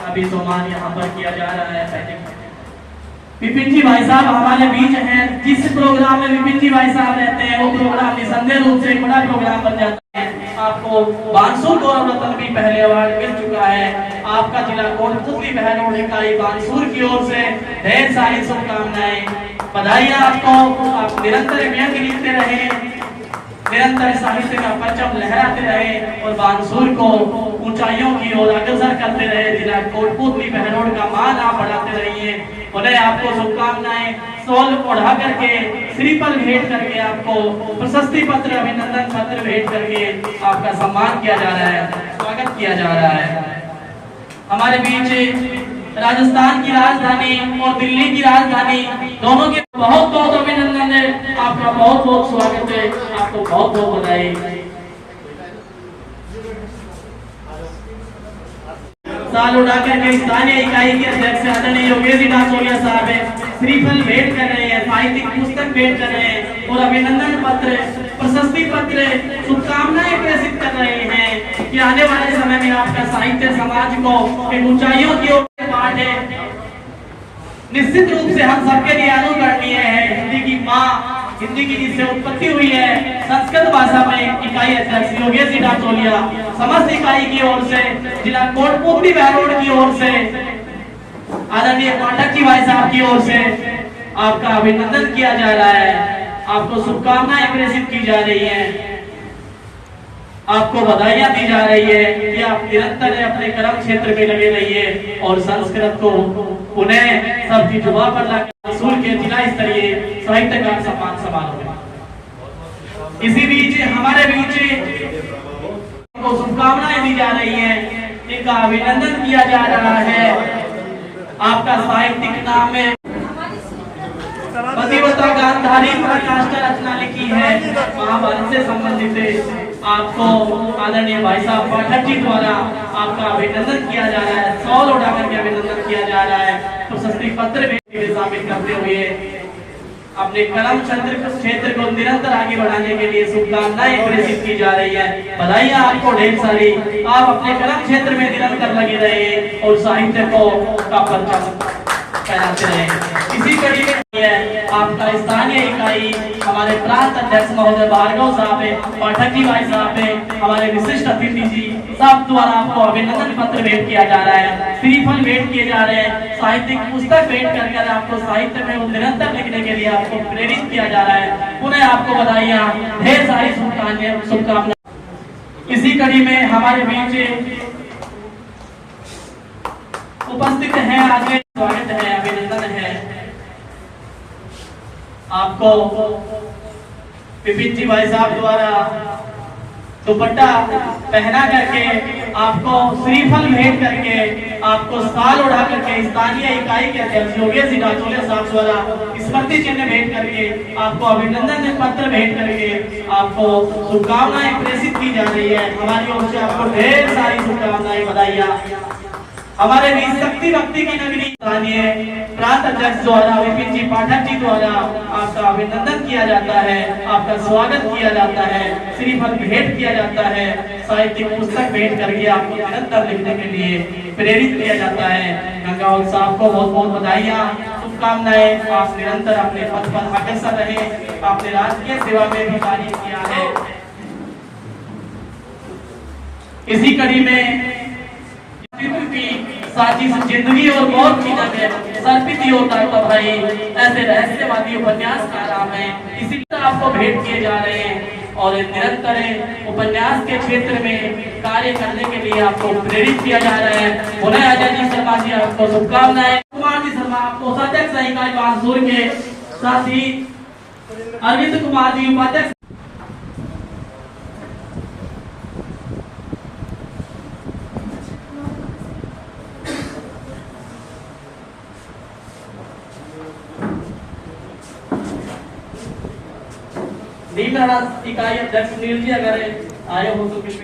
अभी सम्मान यहाँ पर किया जा रहा है। पहले विपिन जी भाई साहब हमारे बीच हैं। जिस प्रोग्राम में विपिन जी भाई साहब रहते हैं वो प्रोग्राम निसंदेह रूप से एक बड़ा प्रोग्राम बन जाता है। आपको बानसूर गौरव रत्न भी पहले अवार्ड मिल चुका है। आपका जिला कोटपुतली बहनों इकाई बानसूर की ओर से ढेर सारी शुभकामनाएं, बधाई आपको। आप निरंतर व्यंग लिखते रहे, निरंतर साहित्य का परचम लहराते रहे और बानसूर को ऊंचाइयों की ओर अग्रसर करते रहे। जिला कोटपुतली बहनों का मान आप बढ़ाते रहिए। उन्हें आपको शुभकामनाएं, शॉल ओढ़ा करके, श्रीफल भेंट करके, आपको प्रशस्ति पत्र, अभिनंदन पत्र भेंट करके आपका सम्मान किया जा रहा है, स्वागत किया जा रहा है। हमारे बीच राजस्थान की राजधानी और दिल्ली की राजधानी दोनों के बहुत बहुत अभिनंदन है। आपका बहुत बहुत स्वागत है, आपको बहुत बहुत बधाई। साल उड़ाकर के स्थानीय इकाई के अध्यक्ष आदरणीय योगेश डासोरिया साहब है, श्रीफल भेंट कर रहे हैं, साहित्यिक पुस्तक भेंट कर रहे हैं और अभिनंदन पत्र, प्रशस्ति पत्र, शुभकामनाएं प्रेषित कर रहे हैं कि आने वाले समय में आपका साहित्य समाज को एक ऊंचाइयों की ओर बढ़े। निश्चित रूप से हम सबके लिए अनुकरणीय है। हिंदी की माँ, हिंदी की जिससे उत्पत्ति हुई है, संस्कृत भाषा में इकाई अध्यक्ष योगेश डासोरिया समस्त इकाई की ओर से, जिला कोटपुतली बहनों की ओर से, आदरणीय पाठक जी भाई साहब की ओर से आपका अभिनंदन किया जा रहा है। आपको शुभकामनाएं प्रेषित की जा रही हैं, आपको बधाइयां दी जा रही है कि आप निरंतर अपने कर्म क्षेत्र में लगे रहिए और संस्कृत को उन्हें सबकी जुबान पर लाकर बानसूर के जिला स्तरीय साहित्यकार सम्मान समारोह में। इसी बीच हमारे बीच को शुभकामनाएं दी जा रही हैं, इनका अभिनंदन किया जा रहा है। आपका साहित्यिक नाम है पतिव्रता गांधारी पराकाष्ठा रचना लिखी है, महाभारत से संबंधित। आपको आदरणीय भाई साहब पाठक जी द्वारा आपका अभिनंदन किया जा रहा है, शॉल उठा करके अभिनंदन किया जा रहा है। प्रशस्ति पत्र भी शामिल करते हुए अपने कर्म क्षेत्र को निरंतर आगे बढ़ाने के लिए शुभकामनाएं प्रेषित की जा रही है। बधाइयां आपको ढेर सारी। आप अपने कर्म क्षेत्र में निरंतर लगे रहे और साहित्य को का परचम फैलाते रहे। इसी कड़ी में आपका स्थानीय इकाई हमारे प्रांत अध्यक्ष महोदय भार्गव साहब है, पाठक जी भाई साहब है, हमारे विशिष्ट अतिथि जी सब द्वारा आपको अभिनंदन पत्र भेंट किया जा रहा है, श्रीफल भेंट किए जा रहे हैं, साहित्यिक पुस्तक भेंट कर आपको साहित्य में निरंतर लिखने के लिए आपको प्रेरित किया जा रहा है। पुनः आपको बधाइयां, ढेर सारी शुभकामनाएं। इसी कड़ी में हमारे बीच उपस्थित है, आगे स्वागत है, अभिनंदन है। आपको विपिन जी भाई साहब द्वारा दुपट्टा पहना करके, आपको श्रीफल भेंट करके, आपको शाल उड़ा करके स्थानीय इकाई के अध्यक्ष योगेश डासोरिया साहब द्वारा स्मृति चिन्ह भेंट करके, आपको अभिनंदन पत्र भेंट करके आपको शुभकामनाएं प्रेषित की जा रही है। हमारी ओर से आपको ढेर सारी शुभकामनाएं, बधाइयां। हमारे बीच शक्ति भक्ति की नगरी स्थानीय प्रांत अध्यक्ष द्वारा विपिन जी पाठक जी द्वारा आपका अभिनंदन किया जाता है, आपका स्वागत किया जाता है, श्रीफल भेंट किया जाता है, साहित्यिक पुस्तक भेंट करके आपको निरंतर लिखने के लिए प्रेरित किया जाता है। गंगावल साहब को बहुत बहुत बधाइयां, शुभकामनाएं। आप निरंतर अपने पद पर अग्रसर रहे, आपने राजकीय सेवा में भी कार्य किया है। इसी कड़ी में साची जिंदगी और मौत की जगह सर्पित होता है भाई, ऐसे रहस्यवादी उपन्यास का नाम है। इसी तरह आपको भेंट किए जा रहे हैं और निरंतर उपन्यास के क्षेत्र में कार्य करने के लिए आपको प्रेरित किया जा रहा है। उन्हें अजय जी शर्मा जी आपको शुभकामनाएं। कुमार जी शर्मा आपको अध्यक्ष इकाई बानसूर के, साथ ही अरविंद कुमार जी उपाध्यक्ष। इकाई अध्यक्ष नील जी अगर आए हो तो